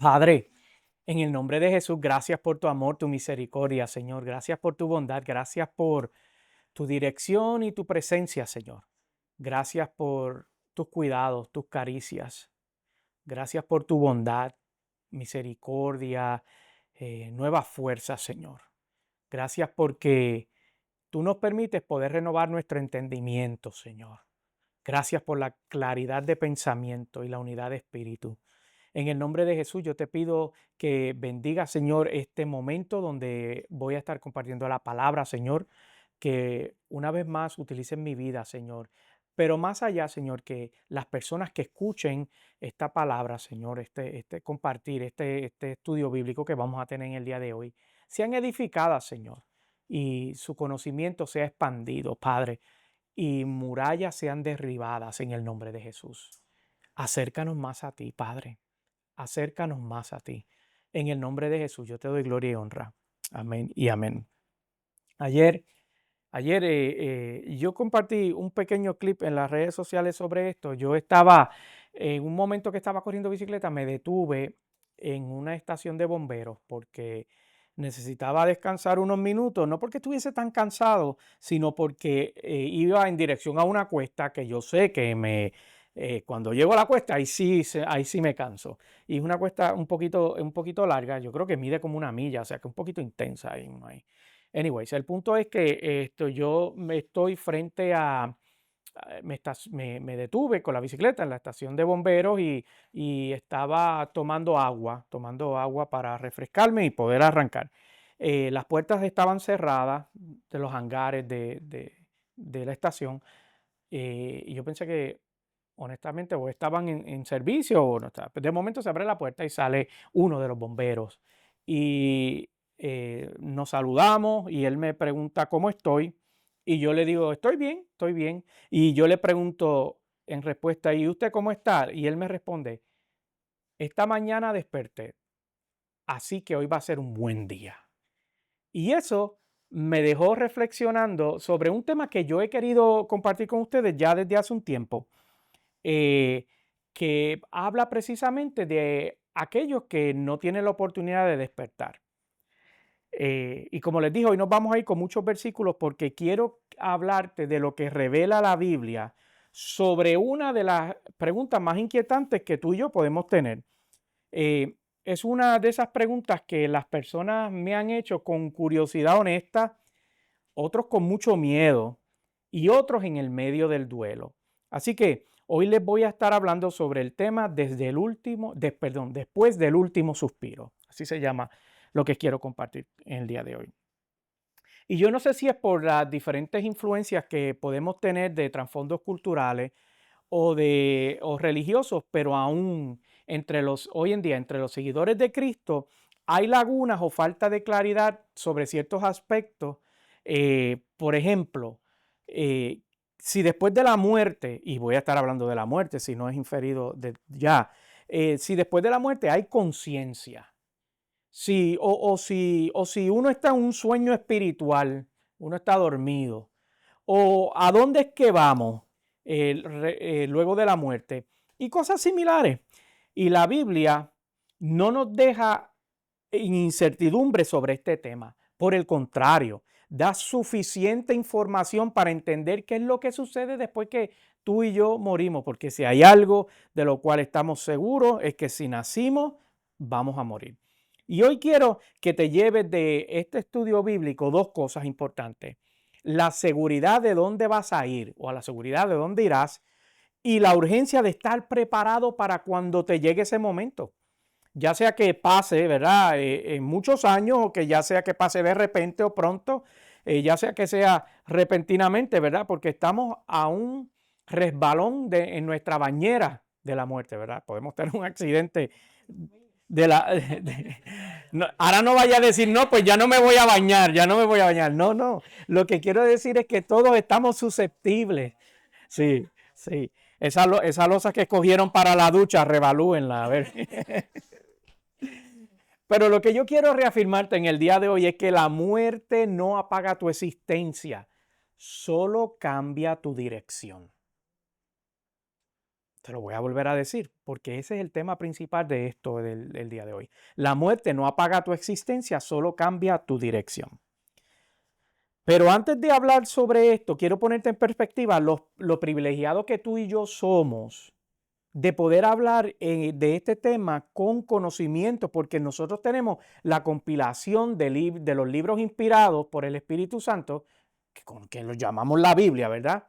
Padre, en el nombre de Jesús, gracias por tu amor, tu misericordia, Señor. Gracias por tu bondad, gracias por tu dirección y tu presencia, Señor. Gracias por tus cuidados, tus caricias. Gracias por tu bondad, misericordia, nueva fuerza, Señor. Gracias porque tú nos permites poder renovar nuestro entendimiento, Señor. Gracias por la claridad de pensamiento y la unidad de espíritu. En el nombre de Jesús, yo te pido que bendiga, Señor, este momento donde voy a estar compartiendo la palabra, Señor, que una vez más utilicen mi vida, Señor. Pero más allá, Señor, que las personas que escuchen esta palabra, Señor, compartir, este estudio bíblico que vamos a tener en el día de hoy, sean edificadas, Señor, y su conocimiento sea expandido, Padre, y murallas sean derribadas en el nombre de Jesús. Acércanos más a ti, Padre. Acércanos más a ti. En el nombre de Jesús, yo te doy gloria y honra. Amén y amén. Ayer, ayer yo compartí un pequeño clip en las redes sociales sobre esto. Yo estaba, en un momento que estaba corriendo bicicleta, me detuve en una estación de bomberos porque necesitaba descansar unos minutos, no porque estuviese tan cansado, sino porque iba en dirección a una cuesta que yo sé que cuando llego a la cuesta, ahí sí me canso. Y es una cuesta un poquito larga, yo creo que mide como una milla, o sea que un poquito intensa ahí. Anyways, el punto es que yo me estoy frente me detuve con la bicicleta en la estación de bomberos y estaba tomando agua para refrescarme y poder arrancar. Las puertas estaban cerradas de los hangares de la estación y yo pensé que honestamente o estaban en servicio o no estaban. De momento se abre la puerta y sale uno de los bomberos y nos saludamos y él me pregunta cómo estoy y yo le digo, estoy bien, estoy bien. Y yo le pregunto en respuesta, ¿y usted cómo está? Y él me responde, esta mañana desperté, así que hoy va a ser un buen día. Y eso me dejó reflexionando sobre un tema que yo he querido compartir con ustedes ya desde hace un tiempo, eh, que habla precisamente de aquellos que no tienen la oportunidad de despertar. Y como les dije, hoy nos vamos a ir con muchos versículos porque quiero hablarte de lo que revela la Biblia sobre una de las preguntas más inquietantes que tú y yo podemos tener. Es una de esas preguntas que las personas me han hecho con curiosidad honesta, otros con mucho miedo y otros en el medio del duelo. Así que hoy les voy a estar hablando sobre el tema después del último suspiro. Así se llama lo que quiero compartir en el día de hoy. Y yo no sé si es por las diferentes influencias que podemos tener de trasfondos culturales o religiosos, pero aún hoy en día, entre los seguidores de Cristo, hay lagunas o falta de claridad sobre ciertos aspectos. Por ejemplo, eh, si después de la muerte, y voy a estar hablando de la muerte, si no es inferido ya, si después de la muerte hay conciencia, si uno está en un sueño espiritual, uno está dormido, o a dónde es que vamos luego de la muerte y cosas similares. Y la Biblia no nos deja en incertidumbre sobre este tema. Por el contrario, da suficiente información para entender qué es lo que sucede después que tú y yo morimos, porque si hay algo de lo cual estamos seguros es que si nacimos, vamos a morir. Y hoy quiero que te lleves de este estudio bíblico dos cosas importantes: la seguridad de dónde vas a ir o a la seguridad de dónde irás y la urgencia de estar preparado para cuando te llegue ese momento. Ya sea que pase, ¿verdad? En muchos años o que ya sea que pase de repente o pronto, ya sea que sea repentinamente, ¿verdad? Porque estamos a un resbalón en nuestra bañera de la muerte, ¿verdad? Podemos tener un accidente de la... no, ahora no vaya a decir, no, pues ya no me voy a bañar, ya no me voy a bañar. No, no. Lo que quiero decir es que todos estamos susceptibles. Sí, sí. Esa losa que escogieron para la ducha, revalúenla, a ver. Pero lo que yo quiero reafirmarte en el día de hoy es que la muerte no apaga tu existencia, solo cambia tu dirección. Te lo voy a volver a decir, porque ese es el tema principal de esto del día de hoy. La muerte no apaga tu existencia, solo cambia tu dirección. Pero antes de hablar sobre esto, quiero ponerte en perspectiva lo privilegiado que tú y yo somos de poder hablar de este tema con conocimiento, porque nosotros tenemos la compilación de los libros inspirados por el Espíritu Santo, que los llamamos la Biblia, ¿verdad?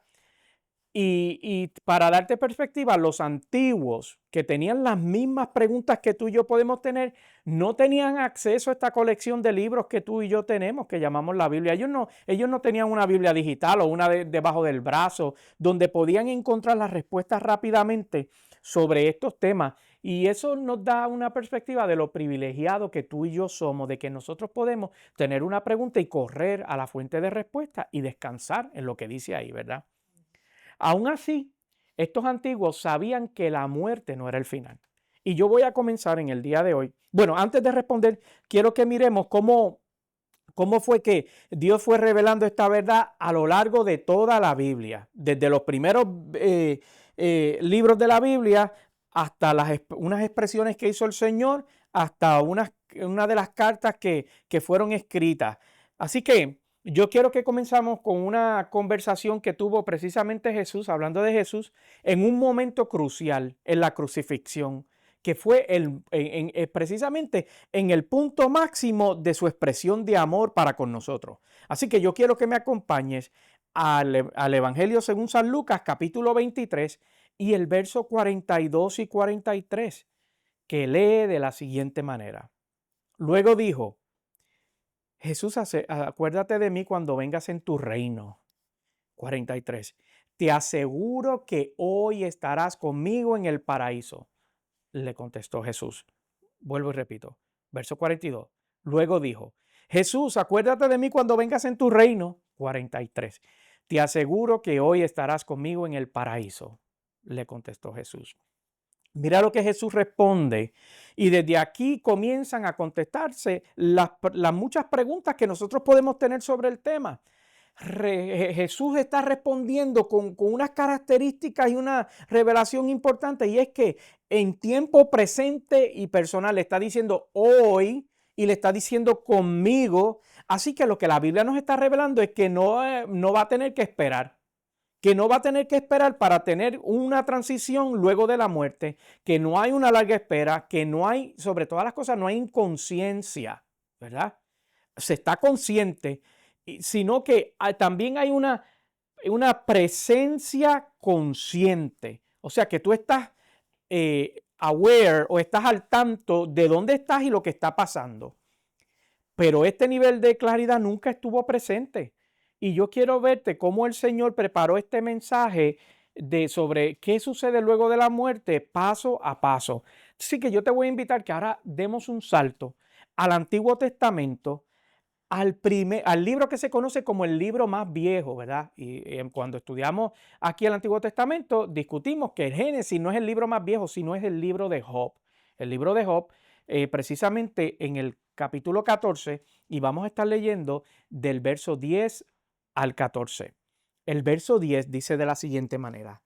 Y para darte perspectiva, los antiguos que tenían las mismas preguntas que tú y yo podemos tener, no tenían acceso a esta colección de libros que tú y yo tenemos, que llamamos la Biblia. Ellos no tenían una Biblia digital o una debajo del brazo, donde podían encontrar las respuestas rápidamente sobre estos temas. Y eso nos da una perspectiva de lo privilegiado que tú y yo somos, de que nosotros podemos tener una pregunta y correr a la fuente de respuesta y descansar en lo que dice ahí, ¿verdad? Aún así, estos antiguos sabían que la muerte no era el final. Y yo voy a comenzar en el día de hoy. Bueno, antes de responder, quiero que miremos cómo fue que Dios fue revelando esta verdad a lo largo de toda la Biblia. Desde los primeros libros de la Biblia hasta unas expresiones que hizo el Señor, hasta una de las cartas que fueron escritas. Así que yo quiero que comenzamos con una conversación que tuvo precisamente Jesús, hablando de Jesús, en un momento crucial en la crucifixión, que fue precisamente en el punto máximo de su expresión de amor para con nosotros. Así que yo quiero que me acompañes al Evangelio según San Lucas, capítulo 23, y el verso 42 y 43, que lee de la siguiente manera. Luego dijo: Jesús, acuérdate de mí cuando vengas en tu reino. 43. Te aseguro que hoy estarás conmigo en el paraíso. Le contestó Jesús. Vuelvo y repito. Verso 42. Luego dijo: Jesús, acuérdate de mí cuando vengas en tu reino. 43. Te aseguro que hoy estarás conmigo en el paraíso. Le contestó Jesús. Mira lo que Jesús responde, y desde aquí comienzan a contestarse las muchas preguntas que nosotros podemos tener sobre el tema. Jesús está respondiendo con unas características y una revelación importante, y es que en tiempo presente y personal le está diciendo hoy y le está diciendo conmigo. Así que lo que la Biblia nos está revelando es que no va a tener que esperar. Que no va a tener que esperar para tener una transición luego de la muerte, que no hay una larga espera, que no hay, sobre todas las cosas, no hay inconsciencia, ¿verdad? Se está consciente, sino que también hay una presencia consciente. O sea, que tú estás aware o estás al tanto de dónde estás y lo que está pasando. Pero este nivel de claridad nunca estuvo presente. Y yo quiero verte cómo el Señor preparó este mensaje sobre qué sucede luego de la muerte paso a paso. Así que yo te voy a invitar que ahora demos un salto al Antiguo Testamento, al libro que se conoce como el libro más viejo, ¿verdad? Y cuando estudiamos aquí el Antiguo Testamento, discutimos que el Génesis no es el libro más viejo, sino es el libro de Job. El libro de Job, precisamente en el capítulo 14, y vamos a estar leyendo del verso 10 al 14. El verso 10 dice de la siguiente manera: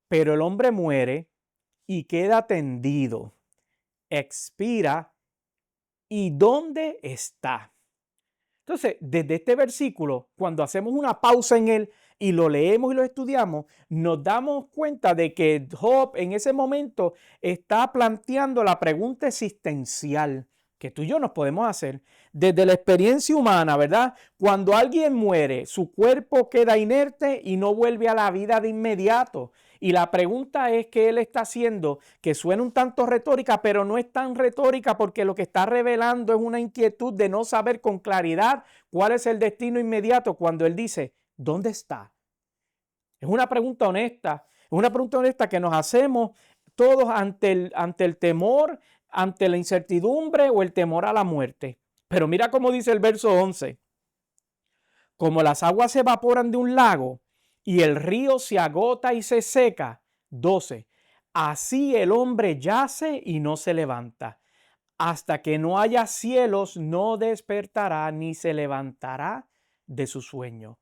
pero el hombre muere y queda tendido, expira, ¿y dónde está? Entonces, desde este versículo, cuando hacemos una pausa en él y lo leemos y lo estudiamos, nos damos cuenta de que Job en ese momento está planteando la pregunta existencial que tú y yo nos podemos hacer desde la experiencia humana, ¿verdad? Cuando alguien muere, su cuerpo queda inerte y no vuelve a la vida de inmediato. Y la pregunta es qué él está haciendo, que suena un tanto retórica, pero no es tan retórica, porque lo que está revelando es una inquietud de no saber con claridad cuál es el destino inmediato cuando él dice: ¿dónde está? Es una pregunta honesta que nos hacemos todos ante el temor, ante la incertidumbre o el temor a la muerte. Pero mira cómo dice el verso 11. Como las aguas se evaporan de un lago y el río se agota y se seca. 12. Así el hombre yace y no se levanta. Hasta que no haya cielos, no despertará ni se levantará de su sueño.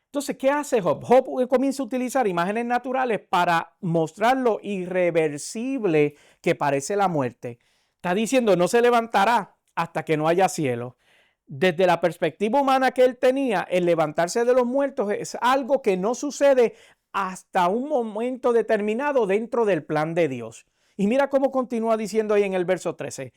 Entonces, ¿qué hace Job? Job comienza a utilizar imágenes naturales para mostrar lo irreversible que parece la muerte. Está diciendo, no se levantará hasta que no haya cielo. Desde la perspectiva humana que él tenía, el levantarse de los muertos es algo que no sucede hasta un momento determinado dentro del plan de Dios. Y mira cómo continúa diciendo ahí en el verso 13.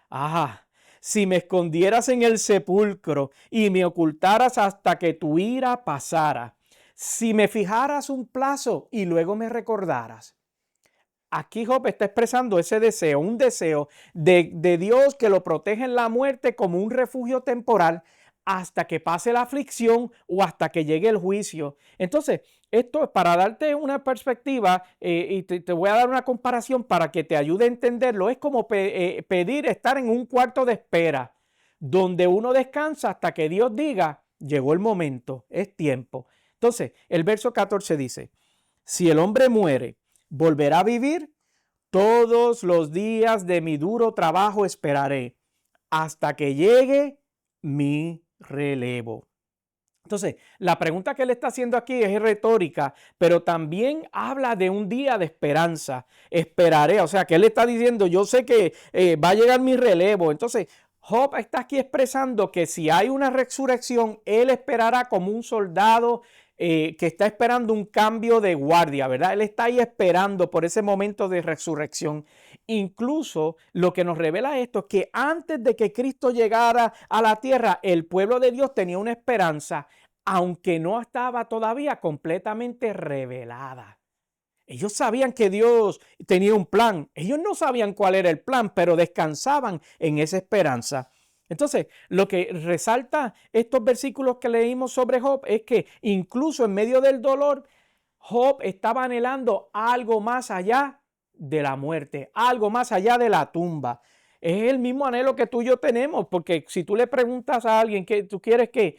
Ajá, si me escondieras en el sepulcro y me ocultaras hasta que tu ira pasara, si me fijaras un plazo y luego me recordaras. Aquí Job está expresando ese deseo, un deseo de Dios que lo protege en la muerte como un refugio temporal hasta que pase la aflicción o hasta que llegue el juicio. Entonces, esto es para darte una perspectiva y te voy a dar una comparación para que te ayude a entenderlo. Es como pedir estar en un cuarto de espera donde uno descansa hasta que Dios diga, llegó el momento, es tiempo. Entonces, el verso 14 dice, si el hombre muere, volverá a vivir, todos los días de mi duro trabajo esperaré hasta que llegue mi relevo. Entonces, la pregunta que él está haciendo aquí es retórica, pero también habla de un día de esperanza. Esperaré, o sea, que él está diciendo, yo sé que va a llegar mi relevo. Entonces, Job está aquí expresando que si hay una resurrección, él esperará como un soldado que está esperando un cambio de guardia, ¿verdad? Él está ahí esperando por ese momento de resurrección. Incluso lo que nos revela esto es que antes de que Cristo llegara a la tierra, el pueblo de Dios tenía una esperanza, aunque no estaba todavía completamente revelada. Ellos sabían que Dios tenía un plan. Ellos no sabían cuál era el plan, pero descansaban en esa esperanza. Entonces, lo que resalta estos versículos que leímos sobre Job es que incluso en medio del dolor, Job estaba anhelando algo más allá de la muerte, algo más allá de la tumba. Es el mismo anhelo que tú y yo tenemos, porque si tú le preguntas a alguien que tú quieres que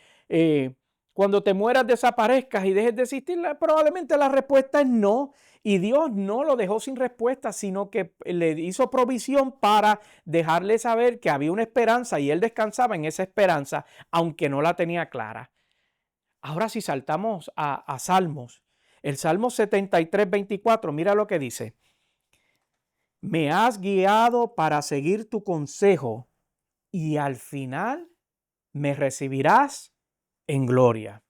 cuando te mueras desaparezcas y dejes de existir, probablemente la respuesta es no. Y Dios no lo dejó sin respuesta, sino que le hizo provisión para dejarle saber que había una esperanza y él descansaba en esa esperanza, aunque no la tenía clara. Ahora si saltamos a Salmos, el Salmo 73, 24, mira lo que dice. Me has guiado para seguir tu consejo y al final me recibirás en gloria.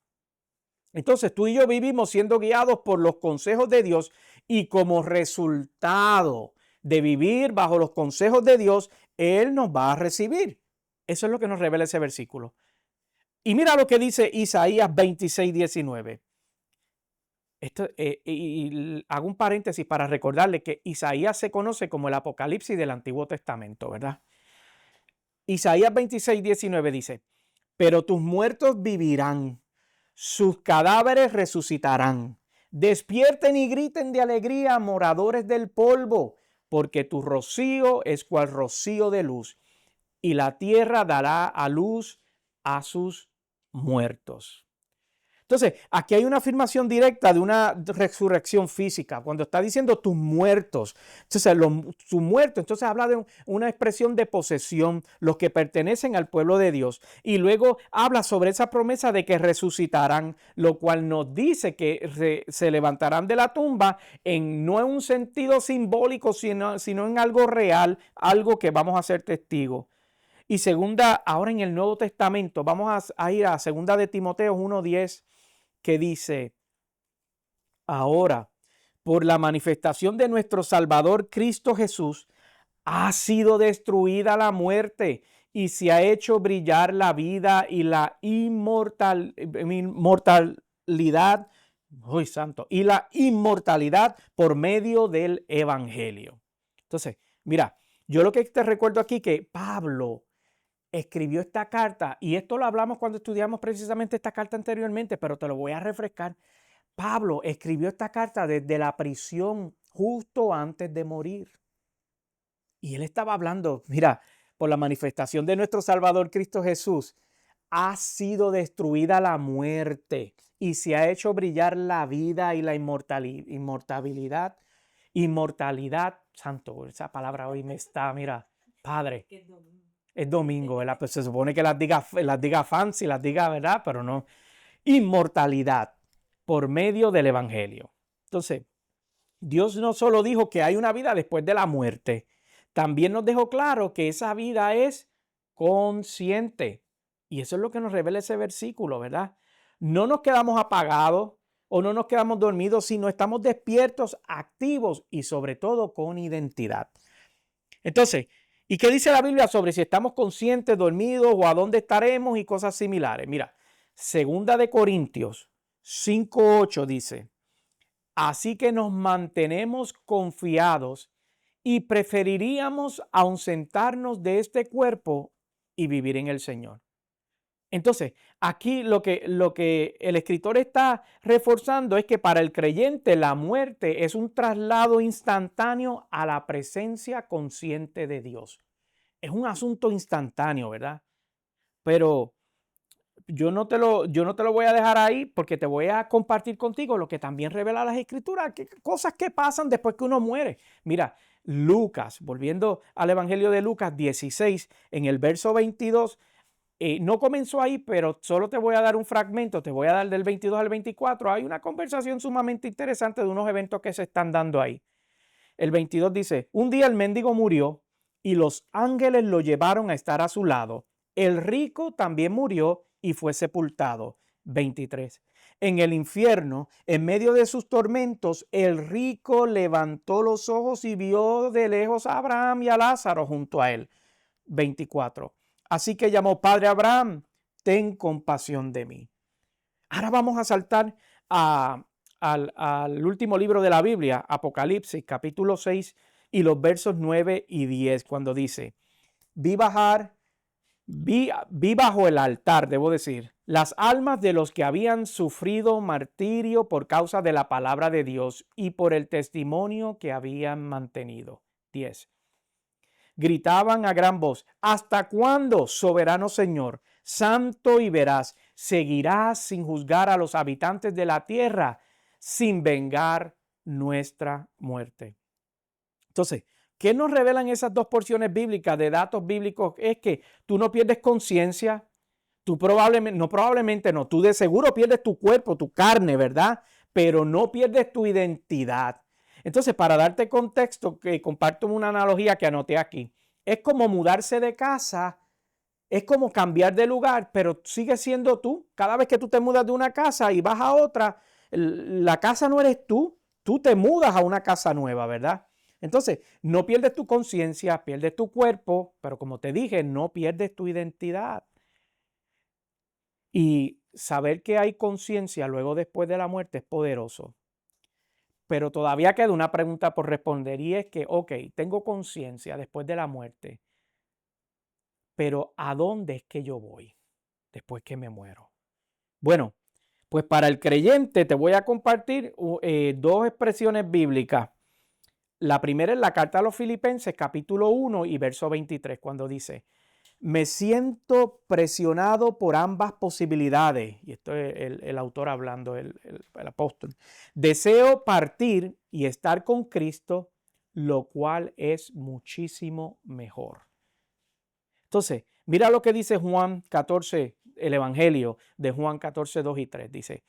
Entonces tú y yo vivimos siendo guiados por los consejos de Dios y como resultado de vivir bajo los consejos de Dios, Él nos va a recibir. Eso es lo que nos revela ese versículo. Y mira lo que dice Isaías 26, 19. Esto, y hago un paréntesis para recordarle que Isaías se conoce como el Apocalipsis del Antiguo Testamento, ¿verdad? Isaías 26, 19 dice, pero tus muertos vivirán, sus cadáveres resucitarán. Despierten y griten de alegría, moradores del polvo, porque tu rocío es cual rocío de luz, y la tierra dará a luz a sus muertos. Entonces, aquí hay una afirmación directa de una resurrección física, cuando está diciendo tus muertos. Entonces, tus muertos, entonces habla de una expresión de posesión, los que pertenecen al pueblo de Dios. Y luego habla sobre esa promesa de que resucitarán, lo cual nos dice que se levantarán de la tumba no en un sentido simbólico, sino en algo real, algo que vamos a ser testigos. Y segunda, ahora en el Nuevo Testamento, vamos a ir a segunda de Timoteo 1:10, que dice, ahora, por la manifestación de nuestro Salvador Cristo Jesús, ha sido destruida la muerte y se ha hecho brillar la vida y la inmortalidad, ¡ay, santo! Y la inmortalidad por medio del Evangelio. Entonces, mira, yo lo que te recuerdo aquí que Pablo escribió esta carta, y esto lo hablamos cuando estudiamos precisamente esta carta anteriormente, pero te lo voy a refrescar. Pablo escribió esta carta desde la prisión justo antes de morir. Y él estaba hablando, mira, por la manifestación de nuestro Salvador Cristo Jesús, ha sido destruida la muerte y se ha hecho brillar la vida y la inmortalidad. Inmortalidad, santo, esa palabra hoy me está, mira, Padre. Es domingo, ¿verdad? Pues se supone que las diga fancy, las diga, ¿verdad? Pero no. Inmortalidad. por medio del Evangelio. Entonces, Dios no solo dijo que hay una vida después de la muerte, también nos dejó claro que esa vida es consciente. Y eso es lo que nos revela ese versículo, ¿verdad? No nos quedamos apagados o no nos quedamos dormidos, sino estamos despiertos, activos y sobre todo con identidad. Entonces, ¿y qué dice la Biblia sobre si estamos conscientes, dormidos o a dónde estaremos y cosas similares? Mira, segunda de Corintios 5:8 dice: así que nos mantenemos confiados y preferiríamos ausentarnos de este cuerpo y vivir en el Señor. Entonces, aquí lo que el escritor está reforzando es que para el creyente la muerte es un traslado instantáneo a la presencia consciente de Dios. Es un asunto instantáneo, ¿verdad? Pero yo no te lo voy a dejar ahí porque te voy a compartir contigo lo que también revela las escrituras, cosas que pasan después que uno muere. Mira, Lucas, volviendo al Evangelio de Lucas 16, en el verso 22, no comenzó ahí, pero solo te voy a dar un fragmento, te voy a dar del 22 al 24. Hay una conversación sumamente interesante de unos eventos que se están dando ahí. El 22 dice: un día el mendigo murió y los ángeles lo llevaron a estar a su lado. El rico también murió y fue sepultado. 23. En el infierno, en medio de sus tormentos, el rico levantó los ojos y vio de lejos a Abraham y a Lázaro junto a él. 24. Así que llamó: Padre Abraham, ten compasión de mí. Ahora vamos a saltar al último libro de la Biblia, Apocalipsis, capítulo 6 y los versos 9 y 10, cuando dice: vi bajo el altar, debo decir, las almas de los que habían sufrido martirio por causa de la palabra de Dios y por el testimonio que habían mantenido. 10. Gritaban a gran voz: ¿hasta cuándo, soberano Señor, santo y veraz, seguirás sin juzgar a los habitantes de la tierra, sin vengar nuestra muerte? Entonces, ¿qué nos revelan esas dos porciones bíblicas de datos bíblicos? Es que tú no pierdes conciencia, tú probablemente no, tú de seguro pierdes tu cuerpo, tu carne, ¿verdad? Pero no pierdes tu identidad. Entonces, para darte contexto, que comparto una analogía que anoté aquí. Es como mudarse de casa, es como cambiar de lugar, pero sigues siendo tú. Cada vez que tú te mudas de una casa y vas a otra, la casa no eres tú te mudas a una casa nueva, ¿verdad? Entonces, no pierdes tu conciencia, pierdes tu cuerpo, pero como te dije, no pierdes tu identidad. Y saber que hay conciencia luego después de la muerte es poderoso. Pero todavía queda una pregunta por responder y es que, ok, tengo conciencia después de la muerte, pero ¿a dónde es que yo voy después que me muero? Bueno, pues para el creyente te voy a compartir dos expresiones bíblicas. La primera es la carta a los Filipenses, capítulo 1 y verso 23, cuando dice: me siento presionado por ambas posibilidades. Y esto es el autor hablando, el apóstol. Deseo partir y estar con Cristo, lo cual es muchísimo mejor. Entonces, mira lo que dice Juan 14, el Evangelio de Juan 14, 2 y 3. Dice,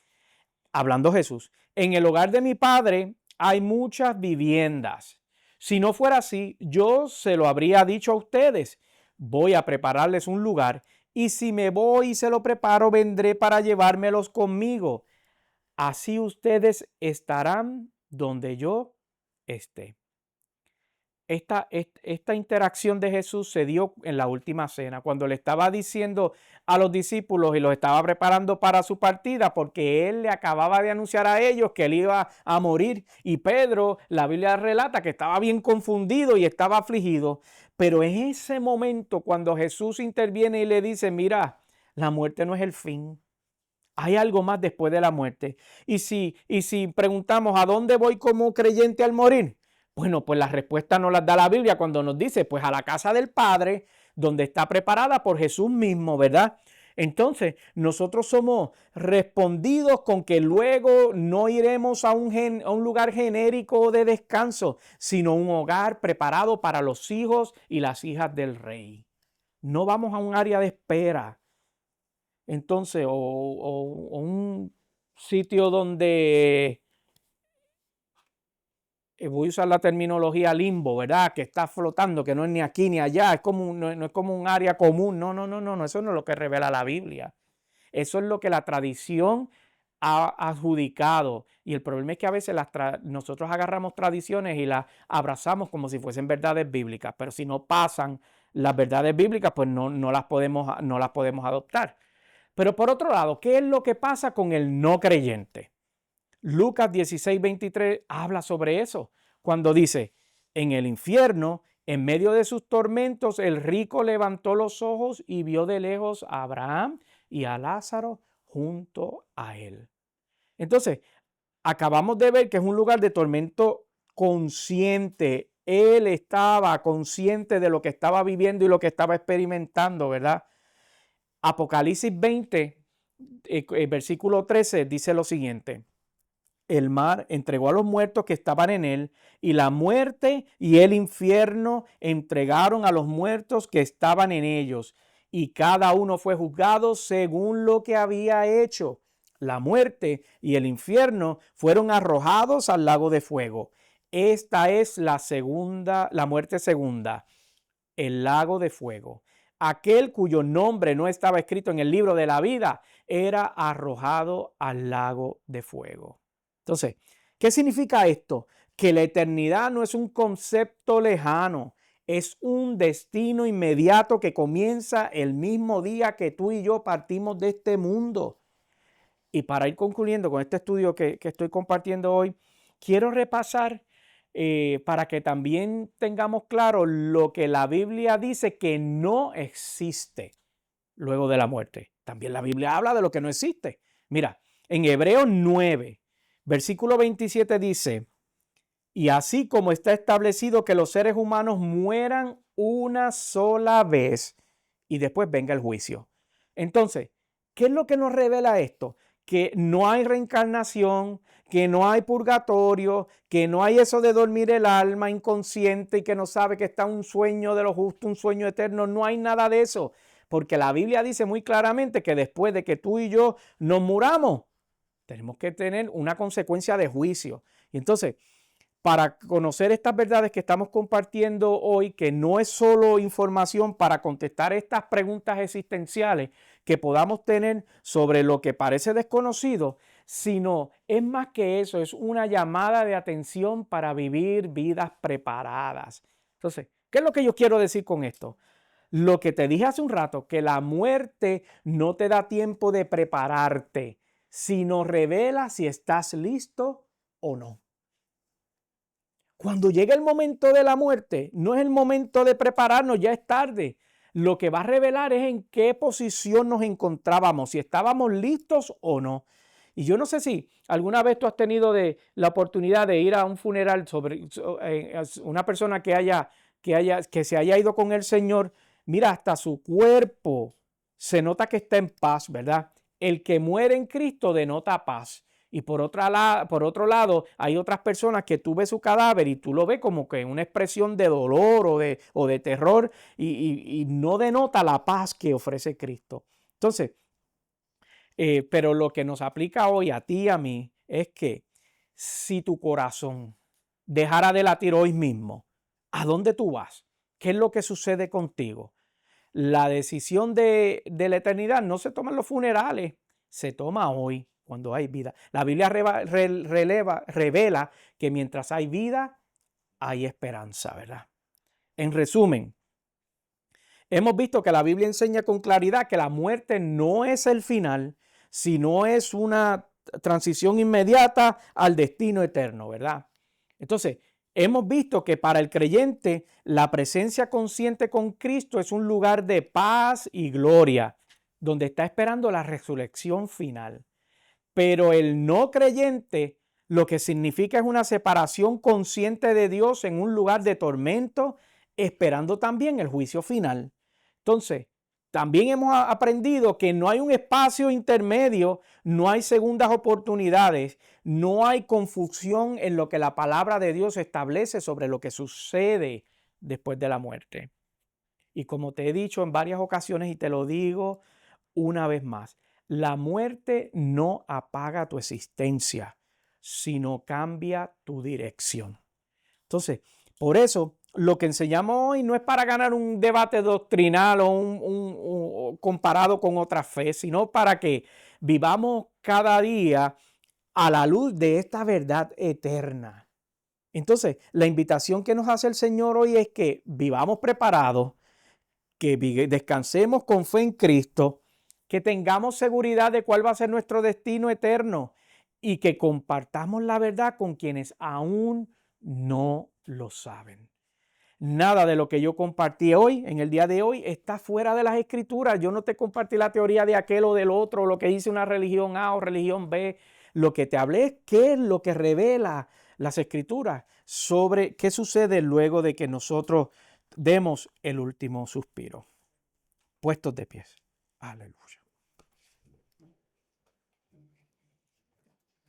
hablando Jesús: en el hogar de mi Padre hay muchas viviendas. Si no fuera así, yo se lo habría dicho a ustedes. Voy a prepararles un lugar, y si me voy y se lo preparo, vendré para llevármelos conmigo. Así ustedes estarán donde yo esté. Esta interacción de Jesús se dio en la última cena, cuando le estaba diciendo a los discípulos y los estaba preparando para su partida, porque él le acababa de anunciar a ellos que él iba a morir. Y Pedro, la Biblia relata que estaba bien confundido y estaba afligido. Pero en ese momento, cuando Jesús interviene y le dice: mira, la muerte no es el fin. Hay algo más después de la muerte. Y si preguntamos: ¿a dónde voy como creyente al morir? Bueno, pues la respuesta nos la da la Biblia cuando nos dice: pues a la casa del Padre, donde está preparada por Jesús mismo, ¿verdad? Entonces, nosotros somos respondidos con que luego no iremos a un lugar genérico de descanso, sino un hogar preparado para los hijos y las hijas del Rey. No vamos a un área de espera. Entonces, o un sitio donde, voy a usar la terminología limbo, ¿verdad? Que está flotando, que no es ni aquí ni allá, es como no es como un área común. No, no, no, no, no, eso no es lo que revela la Biblia. Eso es lo que la tradición ha adjudicado. Y el problema es que a veces nosotros agarramos tradiciones y las abrazamos como si fuesen verdades bíblicas, pero si no pasan las verdades bíblicas, pues no las podemos adoptar. Pero por otro lado, ¿qué es lo que pasa con el no creyente? Lucas 16:23 habla sobre eso, cuando dice, en el infierno, en medio de sus tormentos, el rico levantó los ojos y vio de lejos a Abraham y a Lázaro junto a él. Entonces, acabamos de ver que es un lugar de tormento consciente. Él estaba consciente de lo que estaba viviendo y lo que estaba experimentando, ¿verdad? Apocalipsis 20, versículo 13, dice lo siguiente. El mar entregó a los muertos que estaban en él, y la muerte y el infierno entregaron a los muertos que estaban en ellos, y cada uno fue juzgado según lo que había hecho. La muerte y el infierno fueron arrojados al lago de fuego. Esta es la muerte segunda, el lago de fuego. Aquel cuyo nombre no estaba escrito en el libro de la vida era arrojado al lago de fuego. Entonces, ¿qué significa esto? Que la eternidad no es un concepto lejano, es un destino inmediato que comienza el mismo día que tú y yo partimos de este mundo. Y para ir concluyendo con este estudio que estoy compartiendo hoy, quiero repasar para que también tengamos claro lo que la Biblia dice que no existe luego de la muerte. También la Biblia habla de lo que no existe. Mira, en Hebreos 9, versículo 27 dice, y así como está establecido que los seres humanos mueran una sola vez y después venga el juicio. Entonces, ¿qué es lo que nos revela esto? Que no hay reencarnación, que no hay purgatorio, que no hay eso de dormir el alma inconsciente y que no sabe que está un sueño de lo justo, un sueño eterno. No hay nada de eso, porque la Biblia dice muy claramente que después de que tú y yo nos muramos, tenemos que tener una consecuencia de juicio. Y entonces, para conocer estas verdades que estamos compartiendo hoy, que no es solo información para contestar estas preguntas existenciales que podamos tener sobre lo que parece desconocido, sino es más que eso, es una llamada de atención para vivir vidas preparadas. Entonces, ¿qué es lo que yo quiero decir con esto? Lo que te dije hace un rato, que la muerte no te da tiempo de prepararte, sino revela si estás listo o no. Cuando llega el momento de la muerte, no es el momento de prepararnos, ya es tarde. Lo que va a revelar es en qué posición nos encontrábamos, si estábamos listos o no. Y yo no sé si alguna vez tú has tenido la oportunidad de ir a un funeral sobre una persona que se haya ido con el Señor. Mira, hasta su cuerpo se nota que está en paz, ¿verdad? El que muere en Cristo denota paz. Y por otro lado, hay otras personas que tú ves su cadáver y tú lo ves como que una expresión de dolor o de terror y no denota la paz que ofrece Cristo. Entonces, pero lo que nos aplica hoy a ti y a mí es que si tu corazón dejara de latir hoy mismo, ¿a dónde tú vas? ¿Qué es lo que sucede contigo? La decisión de la eternidad no se toma en los funerales, se toma hoy, cuando hay vida. La Biblia revela que mientras hay vida, hay esperanza, ¿verdad? En resumen, hemos visto que la Biblia enseña con claridad que la muerte no es el final, sino es una transición inmediata al destino eterno, ¿verdad? Entonces, hemos visto que para el creyente la presencia consciente con Cristo es un lugar de paz y gloria, donde está esperando la resurrección final. Pero el no creyente lo que significa es una separación consciente de Dios en un lugar de tormento, esperando también el juicio final. Entonces, también hemos aprendido que no hay un espacio intermedio, no hay segundas oportunidades, no hay confusión en lo que la palabra de Dios establece sobre lo que sucede después de la muerte. Y como te he dicho en varias ocasiones y te lo digo una vez más, La muerte no apaga tu existencia, sino cambia tu dirección. Entonces, por eso, lo que enseñamos hoy no es para ganar un debate doctrinal o comparado con otra fe, sino para que vivamos cada día a la luz de esta verdad eterna. Entonces, la invitación que nos hace el Señor hoy es que vivamos preparados, que descansemos con fe en Cristo, que tengamos seguridad de cuál va a ser nuestro destino eterno y que compartamos la verdad con quienes aún no lo saben. Nada de lo que yo compartí hoy, en el día de hoy, está fuera de las escrituras. Yo no te compartí la teoría de aquel o del otro, lo que dice una religión A o religión B. Lo que te hablé es qué es lo que revela las escrituras sobre qué sucede luego de que nosotros demos el último suspiro. Puestos de pies. Aleluya.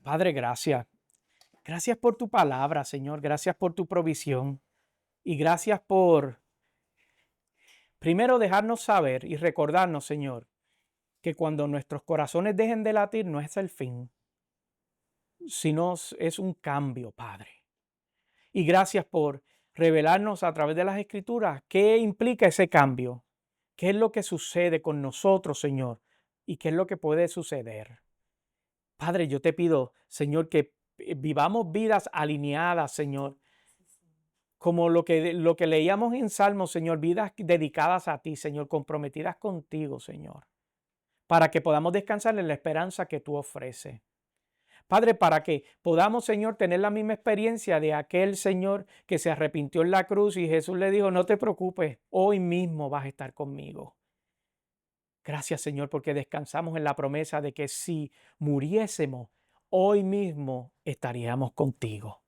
Padre, gracias. Gracias por tu palabra, Señor. Gracias por tu provisión. Y gracias por, primero, dejarnos saber y recordarnos, Señor, que cuando nuestros corazones dejen de latir no es el fin, sino es un cambio, Padre. Y gracias por revelarnos a través de las Escrituras qué implica ese cambio, qué es lo que sucede con nosotros, Señor, y qué es lo que puede suceder. Padre, yo te pido, Señor, que vivamos vidas alineadas, Señor, como lo que leíamos en Salmos, Señor, vidas dedicadas a ti, Señor, comprometidas contigo, Señor, para que podamos descansar en la esperanza que tú ofreces. Padre, para que podamos, Señor, tener la misma experiencia de aquel Señor que se arrepintió en la cruz y Jesús le dijo, no te preocupes, hoy mismo vas a estar conmigo. Gracias, Señor, porque descansamos en la promesa de que si muriésemos, hoy mismo estaríamos contigo.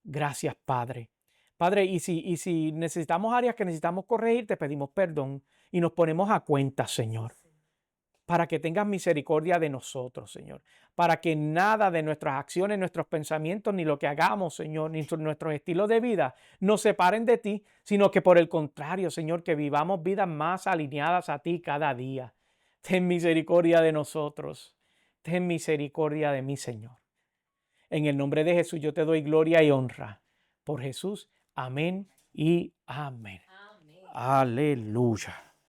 Gracias, Padre. Padre, y si necesitamos áreas que necesitamos corregir, te pedimos perdón y nos ponemos a cuenta, Señor, para que tengas misericordia de nosotros, Señor, para que nada de nuestras acciones, nuestros pensamientos, ni lo que hagamos, Señor, ni nuestros estilos de vida nos separen de ti, sino que por el contrario, Señor, que vivamos vidas más alineadas a ti cada día. Ten misericordia de nosotros. Ten misericordia de mí, Señor. En el nombre de Jesús yo te doy gloria y honra. Por Jesús, amén y amén. Aleluya.